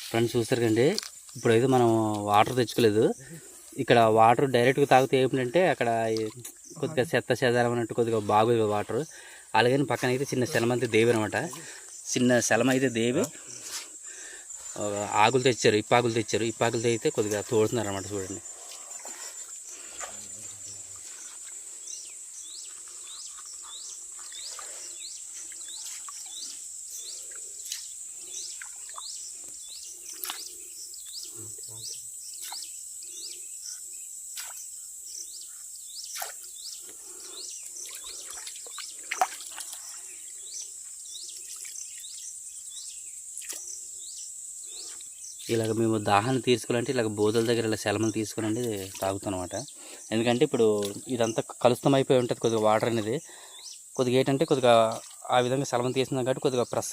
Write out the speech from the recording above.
Friends చూస్తారు కండి, ఇప్పుడైతే మనం వాటర్ తెచ్చుకోలేదు. ఇక్కడ వాటర్ డైరెక్ట్గా తాగితే ఏమిటంటే అక్కడ కొద్దిగా చెత్త చెదారం అన్నట్టు కొద్దిగా బాగోదు వాటర్. అలాగని పక్కన అయితే చిన్న సెలమంతి దేవి అనమాట. చిన్న సెలమ అయితే దేవి ఆకులు తెచ్చారు, ఇప్పాకులు తెచ్చారు. ఇప్పాకులతో అయితే కొద్దిగా తోడుతున్నారు అనమాట. చూడండి, ఇలాగ మేము దాహాన్ని తీర్చుకోవాలంటే ఇలాగ బోధల దగ్గర ఇలా సెలమలు తీసుకునండి తాగుతాం అనమాట. ఎందుకంటే ఇప్పుడు ఇదంతా కలుషితం అయిపోయి ఉంటుంది కొద్దిగా వాటర్ అనేది. కొద్దిగా ఏంటంటే కొద్దిగా ఆ విధంగా సెలమలు తీస్తున్నాం కాబట్టి కొద్దిగా ప్రెస్